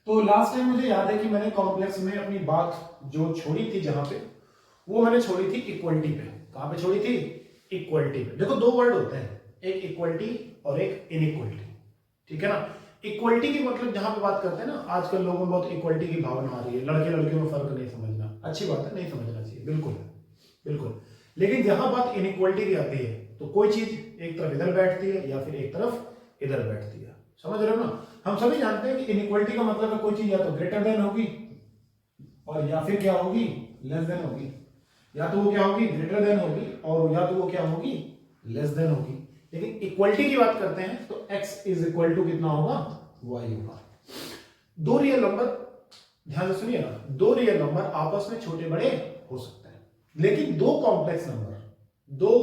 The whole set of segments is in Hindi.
तो लास्ट टाइम मुझे याद है कि मैंने कॉम्प्लेक्स में अपनी बात जो छोड़ी थी, जहां पे वो मैंने छोड़ी थी इक्वलिटी पे। कहां पे छोड़ी थी? इक्वलिटी पे। देखो दो वर्ड होते हैं, एक इक्वलिटी और एक इनइक्वलिटी, ठीक है ना। इक्वलिटी की मतलब जहां पे बात करते हैं ना, आजकल लोगों में बहुत इक्वलिटी की भावना आ रही है, लड़के लड़कियों में फर्क नहीं समझना, अच्छी बात है, नहीं समझना चाहिए, बिल्कुल बिल्कुल। लेकिन जहां बात इनइक्वलिटी की आती है तो कोई चीज एक तरफ इधर बैठती है या फिर एक तरफ इधर बैठती है, समझ रहे हो ना। हम सभी जानते हैं कि इनइक्वलिटी का मतलब है कोई चीज या तो ग्रेटर देन होगी और या फिर क्या होगी, लेस देन होगी। या तो वो क्या होगी, ग्रेटर देन होगी, और या तो वो क्या होगी, लेस देन होगी। लेकिन इक्वलिटी की बात करते हैं तो x इज इक्वल टू कितना होगा, y होगा। दो रियल नंबर, ध्यान से सुनिए ना, दो रियल नंबर आपस में छोटे बड़े हो सकते हैं, लेकिन दो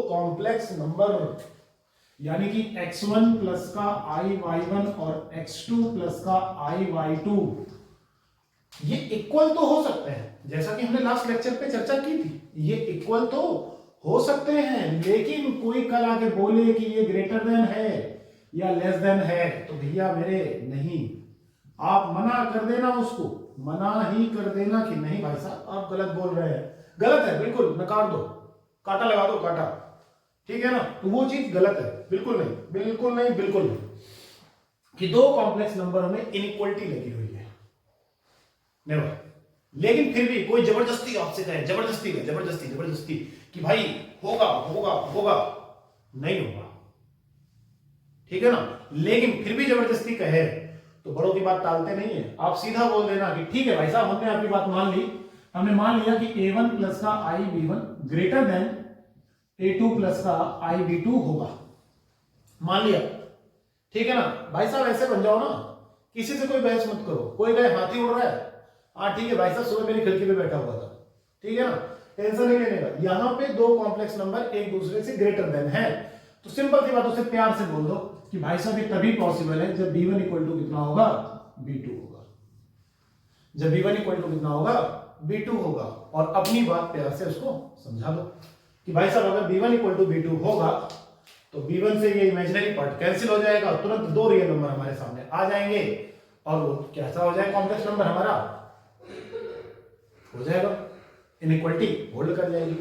कॉम्प्लेक्स नंबर यानी कि x1 प्लस का i(y1) और x2 प्लस का i(y2) ये इक्वल तो हो सकते हैं, जैसा कि हमने लास्ट लेक्चर पे चर्चा की थी, ये इक्वल तो हो सकते हैं, लेकिन कोई कल आके बोले कि ये ग्रेटर देन है या लेस देन है तो भैया मेरे नहीं, आप मना कर देना, उसको मना ही कर देना कि नहीं भाई साहब आप गलत बोल रहे हैं, गलत है, बिल्कुल नकार दो, काटा लगा दो, काटा, ठीक है ना। तो वो चीज गलत है, बिल्कुल नहीं, बिल्कुल नहीं, बिल्कुल नहीं, कि दो कॉम्प्लेक्स नंबरों में इनइक्वलिटी लगी हुई है, नेवर। लेकिन फिर भी कोई जबरदस्ती आपसे कहे, जबरदस्ती कि भाई होगा होगा होगा, नहीं होगा, ठीक है ना। लेकिन फिर भी जबरदस्ती कहे तो बड़ों की बात टालते नहीं है, आप सीधा बोल देना कि ठीक है भाई साहब हमने आपकी बात मान ली, हमने मान लिया कि a1 प्लस का i(b1) greater than a2 plus का i(b2) होगा, मान लिया, ठीक है ना। भाई साहब ऐसे बन जाओ ना, किसी से कोई बहस मत करो, कोई कहे हाथी उड़ रहा है, हाँ ठीक है भाई साहब सुबह मेरी खिड़की पे बैठा हुआ था, ठीक है ना, टेंशन नहीं लेने का। यहां पे दो कॉम्प्लेक्स नंबर एक दूसरे से ग्रेटर देन है तो सिंपल सी बात, उसे प्यार से बोल दो कि भाई साहब ये तभी पॉसिबल है जब b1 इक्वल टू कितना होगा, b2 होगा, जब b1 इक्वल टू कितना होगा, b2 होगा। और अपनी बात प्यार से उसको समझा दो कि भाई साहब अगर b1 इक्वल टू b2 होगा तो b1 से ये इमेजिनरी पार्ट कैंसिल हो जाएगा, तुरंत दो रियल नंबर हमारे सामने आ जाएंगे और वो कैसा हो जाएगा, कॉम्प्लेक्स नंबर हमारा हो जाएगा, इनइक्वलिटी होल्ड कर जाएगी।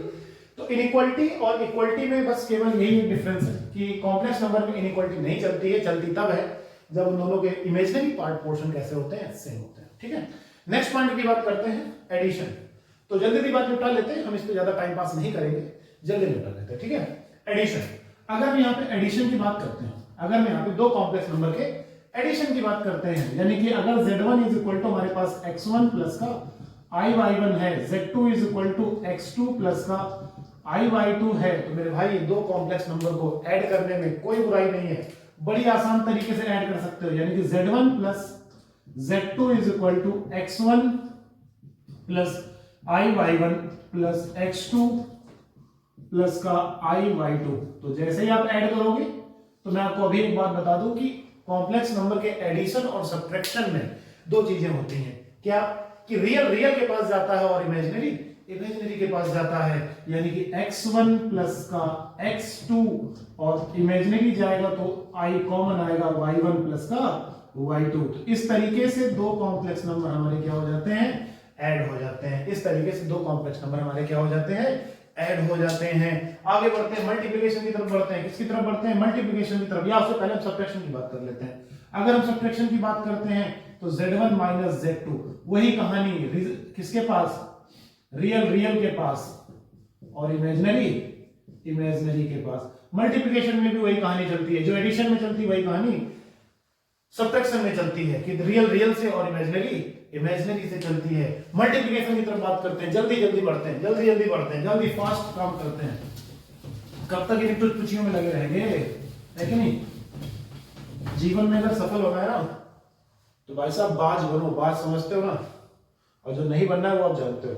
तो इनइक्वलिटी और इक्वलिटी में बस केवल यही एक डिफरेंस है कि कॉम्प्लेक्स नंबर में इनइक्वलिटी नहीं चलती है, चलती तब है जब उन दोनों के इमेजिनरी पार्ट पोर्शन कैसे होते हैं, सेम होते हैं, ठीक है। नेक्स्ट पॉइंट की बात करते हैं एडिशन। तो जल्दी जल्दी बात निपटा लेते हैं, हम इस पे ज्यादा टाइम पास नहीं करेंगे, जल्दी निपटा लेते हैं, ठीक है। एडिशन, अगर हम यहाँ पे एडिशन की बात करते हैं, अगर मैं यहाँ पे दो कॉम्प्लेक्स नंबर के एडिशन की बात करते हैं, यानी कि अगर z1 इज इक्वल टू हमारे पास x1 प्लस का i(y1) है, z2 is equal to x2 plus का i(y2) है, तो मेरे भाई दो कॉम्प्लेक्स नंबर को ऐड करने में कोई बुराई नहीं है, बड़ी आसान तरीके से ऐड कर सकते हो, यानी कि z1 plus z2 is equal to x1 plus i(y1) plus x2 plus का i(y2). तो जैसे ही आप ऐड करोगे तो मैं आपको अभी एक बात बता दूं कि कॉम्प्लेक्स नंबर के एडिशन और सब्ट्रैक्शन में दो चीजें होती हैं, क्या कि रियल के पास जाता है और इमेजिनरी के पास जाता है, यानी कि x1 प्लस का x2 और इमेजिनरी जाएगा तो i कॉमन आएगा, y1 प्लस का y2। तो इस तरीके से दो कॉम्प्लेक्स नंबर हमारे क्या हो जाते हैं, ऐड हो जाते हैं, इस तरीके से दो कॉम्प्लेक्स नंबर हमारे क्या हो जाते हैं, ऐड हो जाते हैं। आगे बढ़ते हैं, मल्टीप्लिकेशन की तरफ बढ़ते हैं, किसकी तरफ बढ़ते हैं, मल्टीप्लिकेशन की तरफ, या उससे पहले हम सब्ट्रैक्शन की बात कर लेते हैं। अगर हम सब्ट्रैक्शन की बात करते हैं तो z1 माइनस z2, वही कहानी किसके पास, रियल के पास और इमेजिनरी के पास। मल्टीप्लिकेशन में भी वही कहानी चलती है, जो एडिशन में चलती है वही कहानी सब्ट्रैक्शन में चलती है कि रियल से और इमेजिनरी से चलती है। मल्टीप्लिकेशन की तरफ बात करते हैं, जल्दी बढ़ते हैं, जल्दी फास्ट काम करते हैं, कब तक इन टुचपुचियों में लगे रहेंगे, है कि नहीं। जीवन में अगर सफल होना है ना तो भाई साहब बाज बनो, बाज समझते हो ना, और जो नहीं बनना है वो आप जानते हो।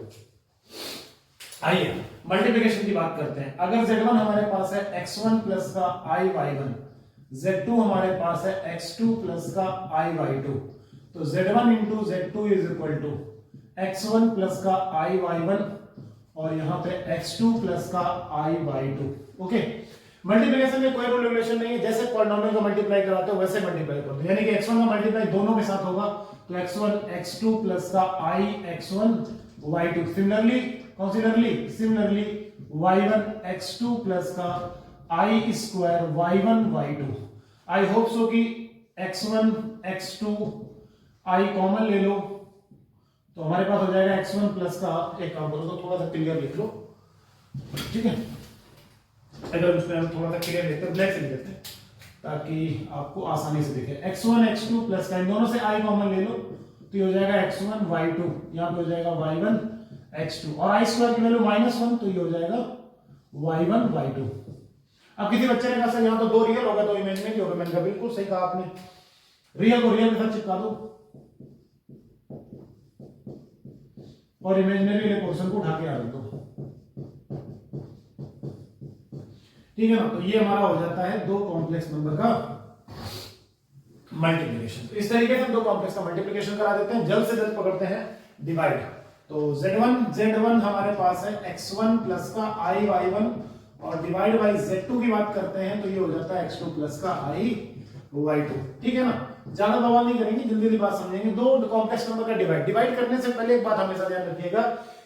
आइए मल्टीप्लिकेशन की बात करते हैं। अगर z1 हमारे पास है x1 प्लस का i(y1), z2 हमारे पास है x2 प्लस का i(y2), तो z1 into z2 is equal to x1 plus का i(y1) और यहाँ पे x2 प्लस का i(y2). ओके, मल्टीप्लिकेशन में कोई रूल रेगुलेशन नहीं है, जैसे पॉलिनोमियल का मल्टीप्लाई कराते हो वैसे मल्टीप्लाई कर दो, यानी कि x1 का मल्टीप्लाई दोनों के साथ होगा तो x1 x2 प्लस का i x1 y2। Similarly y1 x2 plus का i square y1 y2। I hope so कि x1 x2 i कॉमन ले लो तो हमारे पास हो जाएगा x1 प्लस का, एक काम करो तो थोड़ा सा क्लियर लिख लो, ठीक है। अगर उसमें हम थोड़ा सा क्लियर लिखते हैं, ब्लैक से लिख देते हैं ताकि आपको आसानी से दिखे। x1 x2 प्लस का, इन दोनों से i कॉमन ले लो तो ये हो जाएगा x1 y2, यहाँ पे हो जाएगा y1 x2 और i स्क्वायर की वैल्यू -1 तो ये हो जाएगा y1 y2। अब किसी बच्चे ने कहा सर यहाँ तो दो रियल होगा तो इमेजिनरी होगा, मैंने कहा बिल्कुल सही कहा आपने, रियल को रियल के साथ चिपका दो और इमेजिनरी वाले पोर्शन को उठा के आ दो, ठीक है ना। तो ये हमारा हो जाता है दो कॉम्प्लेक्स नंबर का मल्टीप्लिकेशन। तो इस तरीके से हम दो कॉम्प्लेक्स का मल्टीप्लिकेशन करा देते हैं। जल्द से जल्द पकड़ते हैं डिवाइड। तो z1 हमारे पास है x1 प्लस का i y1 और डिवाइड बाय z2 की बात करते हैं तो ये हो जाता है x2 प्लस का i y2, ठीक है ना। ज्यादा बवाल नहीं करेंगे, जल्दी जल्दी बात समझेंगे। दो कॉम्प्लेक्स नंबर का डिवाइड करने से पहले एक बात हमेशा ध्यान रखिएगा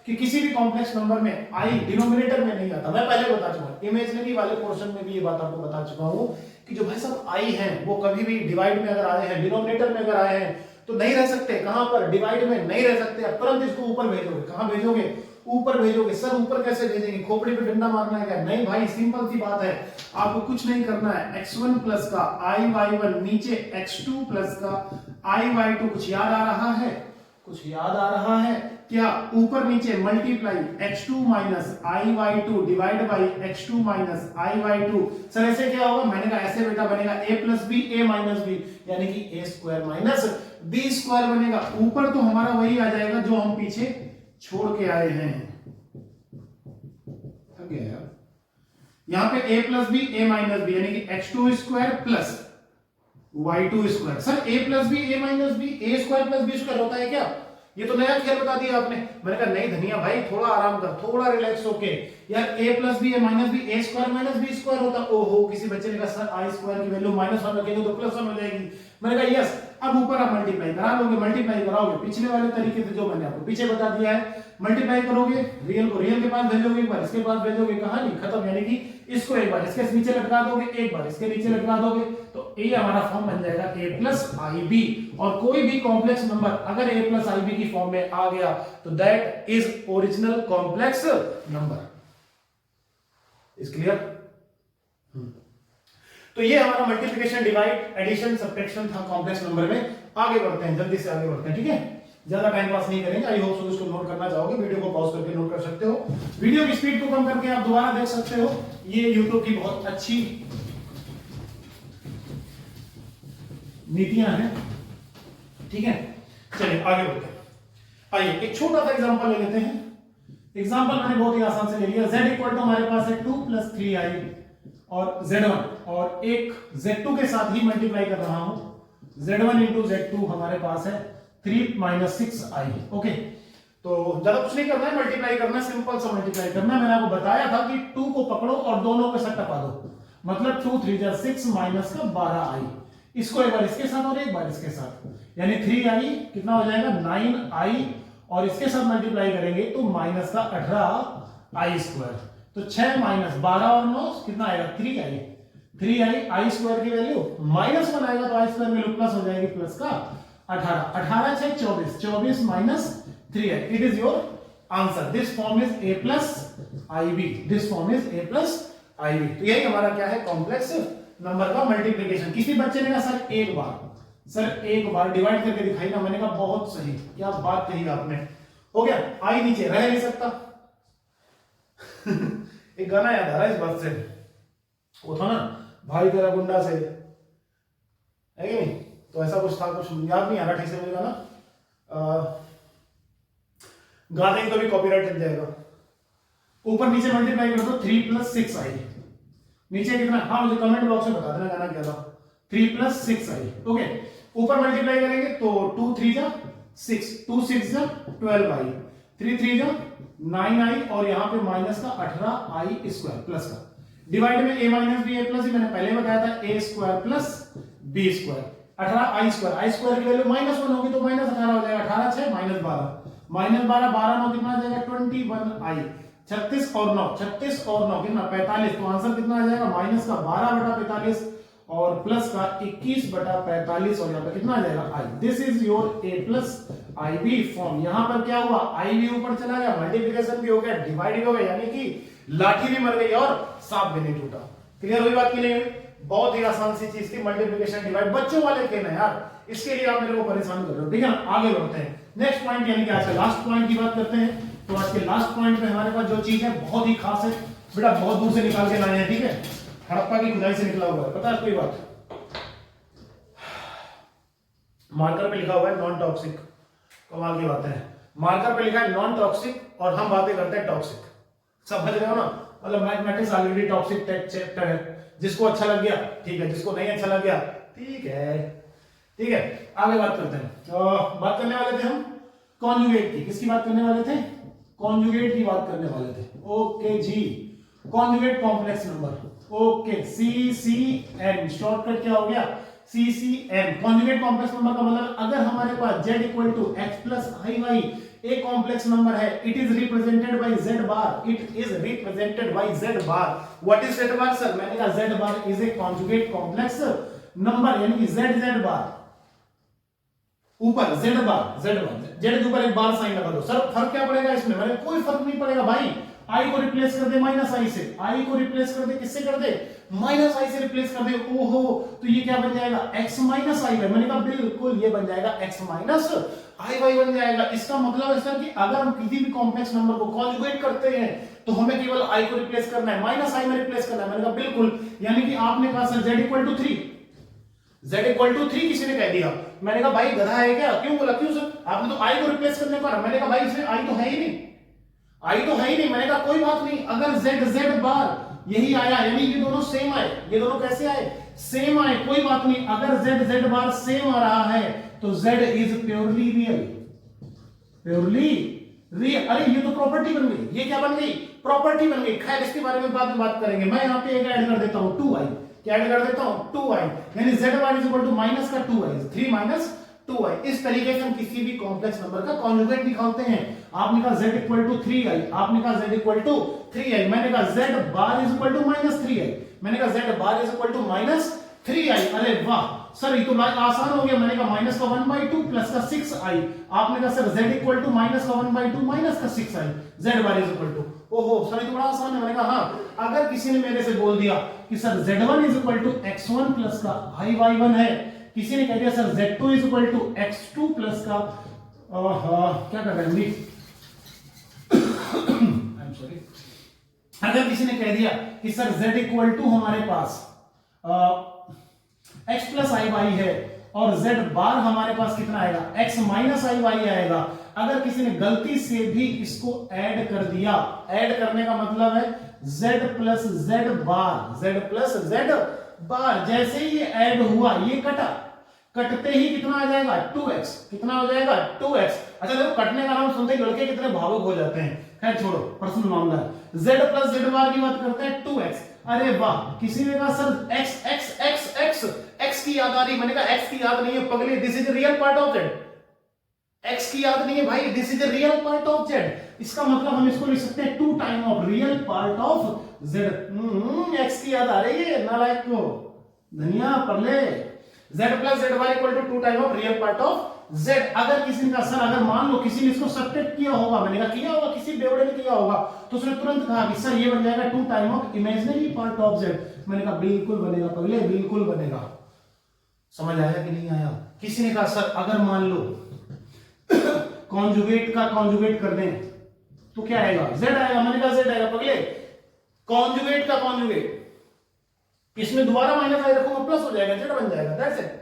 कि किसी भी कॉम्प्लेक्स नंबर में i डिनोमिनेटर में नहीं आता। मैं पहले बता चुका हूं, इमेजिनरी वाले पोर्शन में भी ये बात आपको बता चुका हूं कि जो भाई साहब i हैं वो कभी भी डिवाइड में अगर आए हैं, डिनोमिनेटर में अगर आए हैं तो नहीं रह सकते। कहां पर? डिवाइड में नहीं रह सकते। तुरंत इसको ऊपर भेजोगे। कहां भेजोगे? ऊपर भेजोगे। सर ऊपर कैसे भेजेंगे? खोपड़ी पे डंडा मारना है क्या? नहीं भाई, सिंपल सी बात है, आपको कुछ नहीं करना है। x1 प्लस का i y1 नीचे x2 प्लस का i y2। कुछ याद आ रहा है? कुछ याद आ रहा है क्या? ऊपर नीचे multiply x2 minus i y2 divide by x2 minus i y2। Sir ऐसे क्या होगा? मैंने कहा ऐसे बेटा बनेगा a plus B a minus B, यानी कि a square minus b square बनेगा। ऊपर तो हमारा वही आ जाएगा जो हम पीछे छोड़ के आए हैं। थक गया यार। यहां पे a plus B a minus B यानी कि x2 square plus y2 square. Sir a plus B a minus B, a square plus b square होता है क्या? ये तो नया खेल बता दिया आपने। मैंने कहा नहीं धनिया भाई, थोड़ा आराम कर, थोड़ा रिलैक्स होके। यार a plus B a minus B a square minus b square होता। ओहो, किसी बच्चे ने कहा सर i स्क्वायर की वैल्यू -1 रखेंगे तो +1 हो जाएगी। मैंने कहा यस। अब ऊपर आप मल्टीप्लाई करा लोगे, मल्टीप्लाई कराओगे पिछले वाले तरीके से जो मैंने आपको पीछे बता दिया है। मल्टीप्लाई करोगे, रियल को रियल के पास भेजोगे, एक बार इसके पास भेजोगे, कहानी खत्म। यानी कि इसको एक बार इसके नीचे लटका दोगे, एक बार इसके नीचे लटका दोगे, तो ये हमारा फॉर्म बन जाएगा a प्लस आई बी। और कोई भी कॉम्प्लेक्स नंबर अगर a प्लस आई बी की फॉर्म में आ गया तो that is original complex number. Is clear? तो ये हमारा मल्टीप्लिकेशन, डिवाइड, एडिशन, सब्ट्रैक्शन था कॉम्प्लेक्स नंबर में। आगे बढ़ते हैं, जल्दी से आगे बढ़ते हैं, ठीक है। ज्यादा टाइम पास नहीं करेंगे। आई होप सो इसको नोट करना चाहोगे, वीडियो को पॉज करके नोट कर सकते हो। वीडियो की स्पीड को कम करके आप दोबारा देख सकते हो। ये YouTube की बहुत अच्छी नीतियां हैं, ठीक है। चलिए आगे बढ़ते हैं। आइए एक छोटा सा एग्जांपल ले लेते हैं। एग्जांपल मैंने बहुत ही आसान से ले लिया। z इक्वल टू हमारे पास है 2 + 3i और z1 और एक z2 के साथ ही मल्टीप्लाई कर रहा हूं। z1 इंटू z2 हमारे पास है 3 - 6i। ओके, तो ज्यादा कुछ नहीं करना है, मल्टीप्लाई करना है, सिंपल सा मल्टीप्लाई करना है। मैंने आपको बताया था कि 2 को पकड़ो और दोनों के साथ टपा दो, मतलब 2 3 जा 6 माइनस का 12i। इसको एक बार इसके साथ और एक बार इसके साथ, यानी 3i कितना हो जाएगा 9i, और इसके साथ मल्टीप्लाई करेंगे तो माइनस का 18i स्क्वायर। तो 6 माइनस 12 और 9 कितना आएगा 3i। आई स्क्वायर की वैल्यू -1 आएगा तो आई स्क्वायर वैल्यू प्लस हो जाएगी, प्लस का 18 6 24 minus 3i। It is your answer. This form is a plus ib। This form is a plus ib। तो यही हमारा क्या है, कॉम्प्लेक्स नंबर का मल्टीप्लिकेशन। किसी बच्चे ने कहा सर एक बार डिवाइड करके दिखाई ना। मैंने कहा बहुत सही, क्या बात कही आपने। हो गया, आई नीचे रह नहीं सकता। एक गाना याद आ रहा है इस बात से, वो था ना भाई तेरा गुंडा से, है कि नहीं? तो ऐसा कुछ था, कुछ याद नहीं आ रहा ठीक से मुझे गाना। गा देंगे तो भी कॉपीराइट लग जाएगा। ऊपर नीचे मल्टीप्लाई कर दो 3 + 6i। नीचे कितना? हाँ मुझे कमेंट बॉक्स में बता देना गाना क्या था। 3 + 6i। ओके, ऊपर मल्टीप्लाई करेंगे तो 2 3 जा 6, 2 6 जा 12i, 3 3 जा 9i और यहां पे माइनस का 18i स्क्वायर प्लस का। डिवाइड में a - b a प्लस, मैंने पहले बताया था a square plus b square. 18 I square की वैल्यू -1 होगी तो -18 हो जाएगा, 18 6 -12 12 9 कितना आ जाएगा 21 आई, 36 और 9 कितना 45, तो आंसर कितना आ जाएगा माइनस का 12/45 और प्लस का 21/45 और यहाँ पे कितना आ जाएगा आई। This is your A plus I B form. यहाँ पर क्या हुआ, आई भी ऊपर चला गया, मल्टीप्लिकेशन भी हो गया, डिवाइड भी हो गया, यानी कि लाठी भी मर गई और सांप भी नहीं टूटा। क्लियर हुई बात की नहीं हुई? बहुत ही आसान सी चीज थी मल्टीप्लिकेशन डिवाइड, बच्चों वाले खेल है यार, इसके लिए आप मेरे को परेशान कर रहे हो। ठीक है ना, आगे बढ़ते हैं नेक्स्ट पॉइंट, यानी कि आज के लास्ट पॉइंट की बात करते हैं। तो आज के लास्ट पॉइंट में हमारे पास जो चीज है बहुत ही खास है बेटा, बहुत दूर से निकाल के लाए हैं। ठीक है, हड़प्पा की खुदाई से निकला हुआ है, पता है कोई बात? मार्कर पे लिखा हुआ है नॉन टॉक्सिक, कमाल की बात है, मार्कर पे लिखा है नॉन टॉक्सिक और हम बातें करते हैं टॉक्सिक। समझ रहे हो ना, मतलब मैथमेटिक्स ऑलरेडी टॉक्सिक चैप्टर है, जिसको अच्छा लग गया ठीक है, जिसको नहीं अच्छा लग गया ठीक है। ठीक है, आगे बात करते हैं। तो बात करने वाले थे हम कॉन्जुगेट की, किसकी बात करने वाले थे? कॉन्जुगेट की बात करने वाले थे। ओके जी, conjugate complex number, okay CCN, shortcut क्या हो गया CCN। कॉन्जुगेट कॉम्प्लेक्स नंबर का मतलब अगर हमारे पास z equal to x plus i y एक कॉम्प्लेक्स नंबर है, it is represented by z bar, it is represented by z bar. What is z bar sir? मैंने कहा z bar is a conjugate complex number, यानी कि z बार ऊपर z के ऊपर एक बार साइन लगा दो। सर फर्क क्या पड़ेगा इसमें? मैंने कोई फर्क नहीं पड़ेगा भाई, आई को रिप्लेस कर दे माइनस आई से, आई को रिप्लेस कर दे किससे कर दे माइनस आई से रिप्लेस कर दे। ओहो, तो ये क्या बन जाएगा x माइनस आई वाई। मैंने कहा बिल्कुल ये बन जाएगा x माइनस आई वाई बन जाएगा। इसका मतलब है सर कि अगर हम किसी भी कॉम्प्लेक्स नंबर को कॉन्जुगेट करते हैं तो हमें केवल i को रिप्लेस करना है, माइनस आई में रिप्लेस करना है। मैंने कहा बिल्कुल, यानी कि आपने कहा sir z equal to 3, z equal to 3 किसी ने कह दिया। मैंने कहा भाई गधा है क्या? क्यों बोला? क्यों सर? आपने तो i को रिप्लेस करने को कहा। मैंने कहा भाई इसमें i तो है ही नहीं, आई तो है ही नहीं। मैंने कहा कोई बात नहीं, अगर z बार यही आया, यानी ये दोनों सेम आए, ये दोनों कैसे आए? सेम आए, कोई बात नहीं। अगर z बार सेम आ रहा है तो z is purely real, purely real. अरे ये तो प्रॉपर्टी बन गई, ये क्या बन गई? प्रॉपर्टी बन गई। खैर इसके बारे में बाद में बात करेंगे। मैं यहाँ पे एक ऐड कर देता हूँ 2i, क्या ऐड कर देता हूँ 2i, यानी z bar is equal to minus का 2i, 3 माइनस 2i। इस तरीके से हम किसी भी कॉम्प्लेक्स नंबर का कॉन्जुगेट निकालते हैं। आपने कहा z इक्वल टू 3i, आपने कहा z इक्वल टू 3i, मैंने कहा z bar is equal to minus 3i, मैंने कहा z bar is equal to minus 3i। अरे वाह सर ये तो आसान हो गया। मैंने कहा माइनस का 1/2 प्लस का 6i, आपने कहा sir z equal to minus का 1/2 माइनस का 6i, z bar is equal to. ओहो सर ये तो बड़ा आसान है। मैंने कहा हाँ, अगर किसी ने मेरे से बोल दिया कि sir z1 is equal to x1 plus का y1 है, किसी ने कह दिया sir z2 is equal to x2 plus का क्या कर रहे हैं आई एम सॉरी, अगर किसी ने कह दिया कि सर z इक्वल टू हमारे पास x प्लस आई वाई है और z बार हमारे पास कितना आएगा x माइनस आई वाई आएगा। अगर किसी ने गलती से भी इसको ऐड कर दिया, ऐड करने का मतलब है z प्लस z बार, z प्लस z बार, जैसे ही ये ऐड हुआ ये कटा, कटते ही कितना आ जाएगा 2x, कितना हो जाएगा 2x। अच्छा देखो कटने का नाम सुनते ही लड़के कितने भावुक हो जाते हैं, खैर छोड़ो पर्सनल मामला है। z प्लस z बार की बात करते हैं 2x। अरे वाह, किसी ने कहा sir x x x x x की याद आ रही, मैंने कहा x की याद नहीं है पगले, this is real part of z। x की याद नहीं है भाई, this is real part of z। इसका मतलब हम इसको लिख सकते हैं 2 time of real part of z। x की याद आ रही है नालायक को, धनिया परले। z plus z bar equal to 2 time of real part of z। अगर किसी ने कहा सर अगर मान लो किसी ने इसको सब्ट्रैक्ट किया होगा, मैंने कहा किया होगा, किसी बेवड़े ने किया होगा, तो उसने तुरंत कहा कि सर ये बन जाएगा 2 time of imaginary part of z। मैंने कहा बिल्कुल बनेगा पगले, बिल्कुल बनेगा। समझ आया कि नहीं आया? किसी ने कहा सर अगर मान लो कॉन्जुगेट का कॉन्जुगेट कर दें तो क्या आएगा? z आएगा। मैंने कहा z आएगा पगले, कॉन्जुगेट का कॉन्जुगेट, इसमें दोबारा माइनस आई रखूंगा प्लस हो जाएगा, z बन जाएगा। That's it.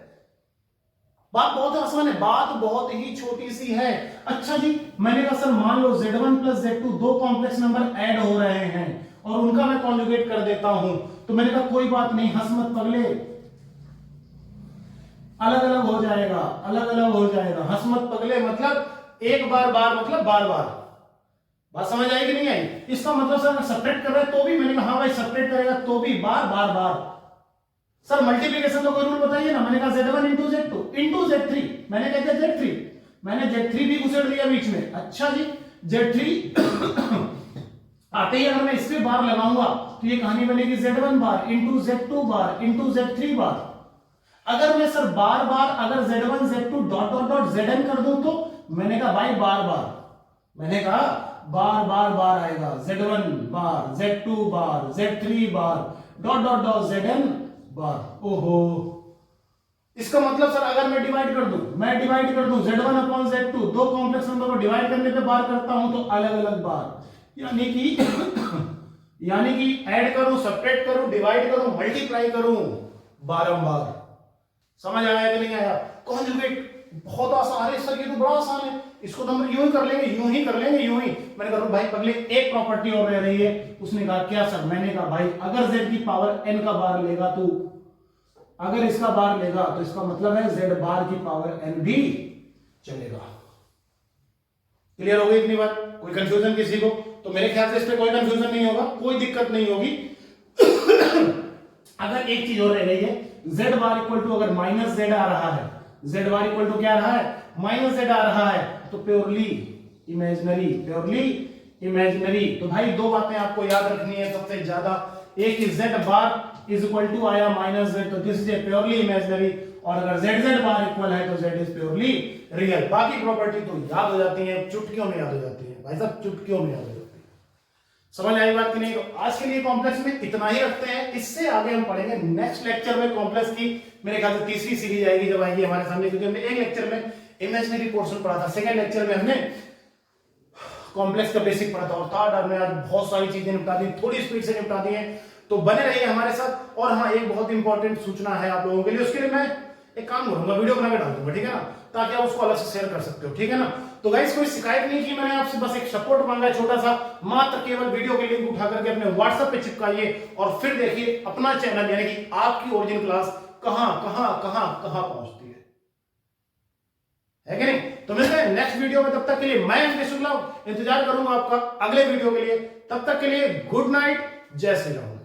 बात बहुत आसान है, बात बहुत ही छोटी सी है। अच्छा जी, मैंने कहा सर मान लो z1 प्लस z2 दो कॉम्प्लेक्स नंबर ऐड हो रहे हैं और उनका मैं कॉन्जुगेट कर देता हूं, तो मैंने कहा कोई बात नहीं, हंस मत पगले, अलग अलग हो जाएगा, अलग अलग हो जाएगा, हंस मत पगले। मतलब एक बार बार मतलब बार बार। बात समझ आई कि नहीं आई? इसका मतलब सर सब्ट्रैक्ट कर रहा है तो भी, मैंने कहा हाँ भाई सब्ट्रैक्ट करेगा तो भी बार बार बार। सर मल्टीप्लीकेशन का कोई रूल बताइए ना। मैंने कहा Z1 into Z2 into Z3, मैंने कहा Z3, मैंने Z3 भी घुसेड़ दिया बीच में। अच्छा जी, Z3 आते ही अगर मैं इस पे बार लगाऊंगा तो ये कहानी बनेगी Z1 bar into Z2 bar into Z3 बार। अगर मैं सर बार बार अगर Z1 Z2 dot dot dot Zn कर दूं तो मैंने कहा भाई बार बार, मैंने कहा बार बार बार आएगा, Z1 बार Z2 बार Z3 बार डॉट डॉट डॉट Zn बार। ओहो, इसका मतलब सर अगर मैं डिवाइड कर दूं Z1 अपॉन Z2, दो कॉम्प्लेक्स नंबर को डिवाइड करने पे बार करता हूं तो अलग अलग बार, यानी कि ऐड करूं, सब्ट्रैक्ट करूं, डिवाइड करूं, मल्टीप्लाई करूं बारंबार। समझ आया कि नहीं आया? कॉन्जुगेट बहुत आसान है सर, ये तो बड़ा आसान है, इसको तो हम यूं ही कर लेंगे, यूं ही कर लेंगे, यूं ही। मैंने कहा भाई पगले एक प्रॉपर्टी और रह रही है। उसने कहा क्या सर? मैंने कहा भाई अगर z की पावर n का बार लेगा तो अगर इसका बार लेगा तो इसका मतलब है z बार की पावर n भी चलेगा। क्लियर हो गई इतनी बात? कोई कंफ्यूजन किसी को? तो मेरे ख्याल से इस पे कोई कंफ्यूजन नहीं होगा, कोई दिक्कत नहीं होगी। अगर एक चीज और रह गई है, z बार इक्वल टू अगर माइनस z आ रहा है, z बार इक्वल टू क्या आ रहा है? माइनस z आ रहा है, तो प्योरली इमेजिनरी। तो भाई दो बातें आपको याद रखनी है सबसे ज्यादा। एक z bar is equal to आया माइनस z, तो this is a purely imaginary. और अगर z बार इक्वल है तो z इज प्योरली रियल। बाकी प्रॉपर्टी तो याद हो जाती है, चुटकियों में याद हो जाती है भाई साहब, चुटकियों में याद हो जाती है। समझ आई बात कि नहीं? तो आज के लिए कॉम्प्लेक्स में इतना ही रखते हैं, इससे आगे हम पढ़ेंगे नेक्स्ट लेक्चर में कॉम्प्लेक्स की मेरे ख्याल से तीसरी सीरीज आएगी जब आएगी हमारे सामने, क्योंकि हमने एक लेक्चर में इमेजिनरी पोर्शन पढ़ा था, सेकंड लेक्चर में हमने कॉम्प्लेक्स का बेसिक पढ़ा था, और थर्ड हमने आज बहुत सारी चीजें निपटा दी, थोड़ी स्पीड से निपटा दी है। तो बने रहिए हमारे साथ। और हाँ, एक बहुत इंपॉर्टेंट सूचना है आप लोगों के लिए, उसके लिए मैं एक काम करूंगा, वीडियो बना के डाल दूंगा, ठीक है ना, ताकि आप उसको अलग से शेयर कर सकते हो, ठीक है ना। तो गाइस कोई शिकायत नहीं की मैंने आपसे, बस एक सपोर्ट मांगा है छोटा सा, मात्र केवल वीडियो के लिंक उठा करके अपने व्हाट्सएप पे चिपकाइए और फिर देखिए अपना चैनल यानी कि आपकी ओरिजिन क्लास कहां कहां कहां कहां पहुंचती है कि नहीं। तो मिलते हैं नेक्स्ट वीडियो में, तब तक के लिए मैं अंकित शुक्ला इंतजार करूंगा आपका अगले वीडियो के लिए। तब तक के लिए गुड नाइट, जय श्री राम।